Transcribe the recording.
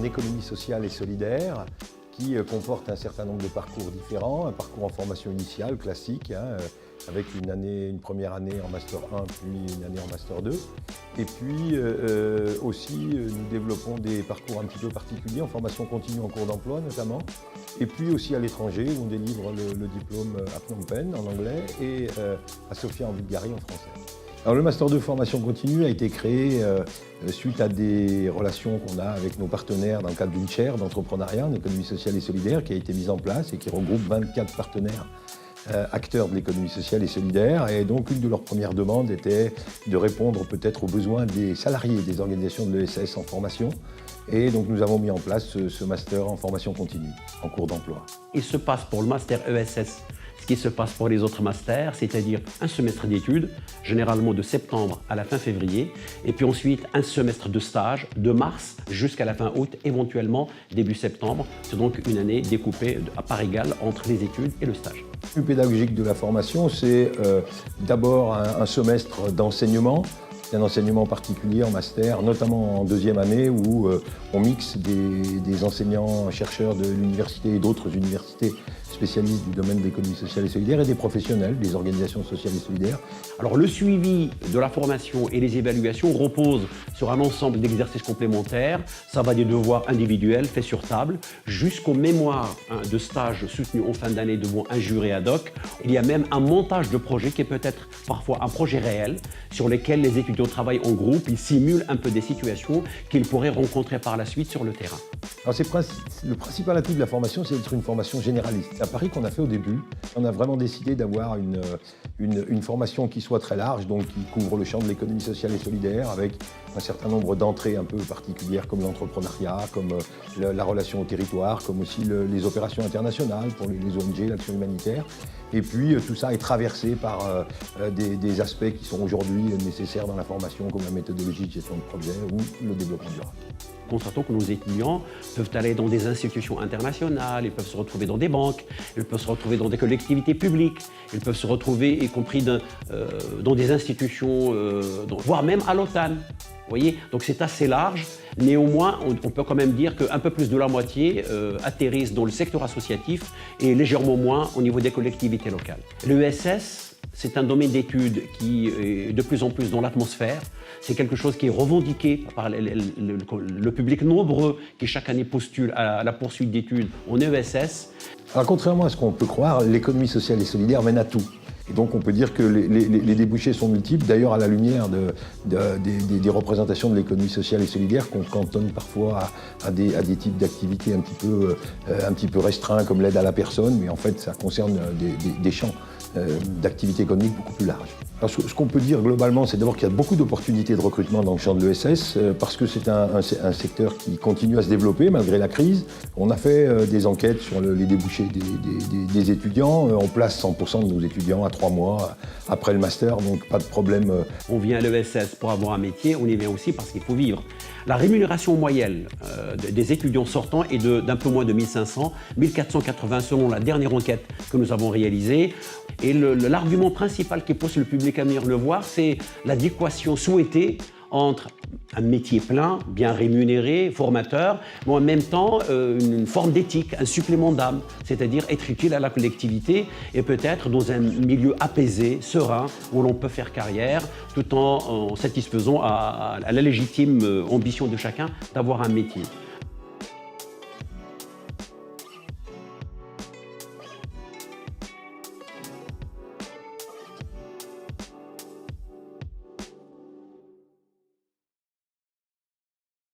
en économie sociale et solidaire qui comporte un certain nombre de parcours différents, un parcours en formation initiale classique, avec une première année en Master 1 puis une année en Master 2. Et puis aussi nous développons des parcours un petit peu particuliers en formation continue en cours d'emploi notamment. Et puis aussi à l'étranger où on délivre le diplôme à Phnom Penh en anglais et à Sofia en Bulgarie en français. Alors, le Master 2 formation continue a été créé suite à des relations qu'on a avec nos partenaires dans le cadre d'une chaire d'entrepreneuriat en économie sociale et solidaire qui a été mise en place et qui regroupe 24 partenaires acteurs de l'économie sociale et solidaire. Et donc, une de leurs premières demandes était de répondre peut-être aux besoins des salariés des organisations de l'ESS en formation. Et donc, nous avons mis en place ce Master en formation continue, en cours d'emploi. Il se passe pour le Master ESS ce qui se passe pour les autres masters, c'est-à-dire un semestre d'études, généralement de septembre à la fin février, et puis ensuite un semestre de stage de mars jusqu'à la fin août, éventuellement début septembre. C'est donc une année découpée à part égale entre les études et le stage. Le plus pédagogique de la formation, c'est d'abord un semestre d'enseignement. C'est un enseignement particulier en master, notamment en deuxième année où on mixe des enseignants-chercheurs de l'université et d'autres universités spécialistes du domaine de l'économie sociale et solidaire et des professionnels des organisations sociales et solidaires. Alors le suivi de la formation et les évaluations reposent sur un ensemble d'exercices complémentaires. Ça va des devoirs individuels faits sur table jusqu'aux mémoires de stage soutenus en fin d'année devant un jury ad hoc. Il y a même un montage de projet qui est peut-être parfois un projet réel sur lequel les étudiants travaillent en groupe, ils simulent un peu des situations qu'ils pourraient rencontrer par la suite sur le terrain. Alors le principal atout de la formation, c'est d'être une formation généraliste. C'est un pari qu'on a fait au début. On a vraiment décidé d'avoir une formation qui soit très large, donc qui couvre le champ de l'économie sociale et solidaire, avec un certain nombre d'entrées un peu particulières comme l'entrepreneuriat, comme la relation au territoire, comme aussi les opérations internationales pour les ONG, l'action humanitaire. Et puis tout ça est traversé par des aspects qui sont aujourd'hui nécessaires dans la formation, comme la méthodologie de gestion de projet ou le développement durable. Constatons que nos étudiants peuvent aller dans des institutions internationales, ils peuvent se retrouver dans des banques, ils peuvent se retrouver dans des collectivités publiques, ils peuvent se retrouver y compris dans des institutions, voire même à l'OTAN. Vous voyez, donc c'est assez large. Néanmoins, on peut quand même dire qu'un peu plus de la moitié atterrissent dans le secteur associatif et légèrement moins au niveau des collectivités locales. L'ESS, c'est un domaine d'études qui est de plus en plus dans l'atmosphère. C'est quelque chose qui est revendiqué par le public nombreux qui chaque année postule à la poursuite d'études en ESS. Alors, contrairement à ce qu'on peut croire, l'économie sociale et solidaire mène à tout. Et donc on peut dire que les débouchés sont multiples, d'ailleurs à la lumière des représentations de l'économie sociale et solidaire qu'on cantonne parfois à des types d'activités un petit peu restreints comme l'aide à la personne, mais en fait ça concerne des champs d'activités économiques beaucoup plus larges. Alors, ce qu'on peut dire globalement, c'est d'abord qu'il y a beaucoup d'opportunités de recrutement dans le champ de l'ESS parce que c'est un secteur qui continue à se développer malgré la crise. On a fait des enquêtes sur les débouchés des étudiants. On place 100% de nos étudiants à 3 mois après le master, donc pas de problème. On vient à l'ESS pour avoir un métier, on y vient aussi parce qu'il faut vivre. La rémunération moyenne des étudiants sortants est d'un peu moins de 1500, 1480 selon la dernière enquête que nous avons réalisée. Et l'argument principal qui pousse le public à venir le voir, c'est l'adéquation souhaitée entre un métier plein, bien rémunéré, formateur, mais en même temps une forme d'éthique, un supplément d'âme, c'est-à-dire être utile à la collectivité et peut-être dans un milieu apaisé, serein, où l'on peut faire carrière, tout en satisfaisant à la légitime ambition de chacun d'avoir un métier.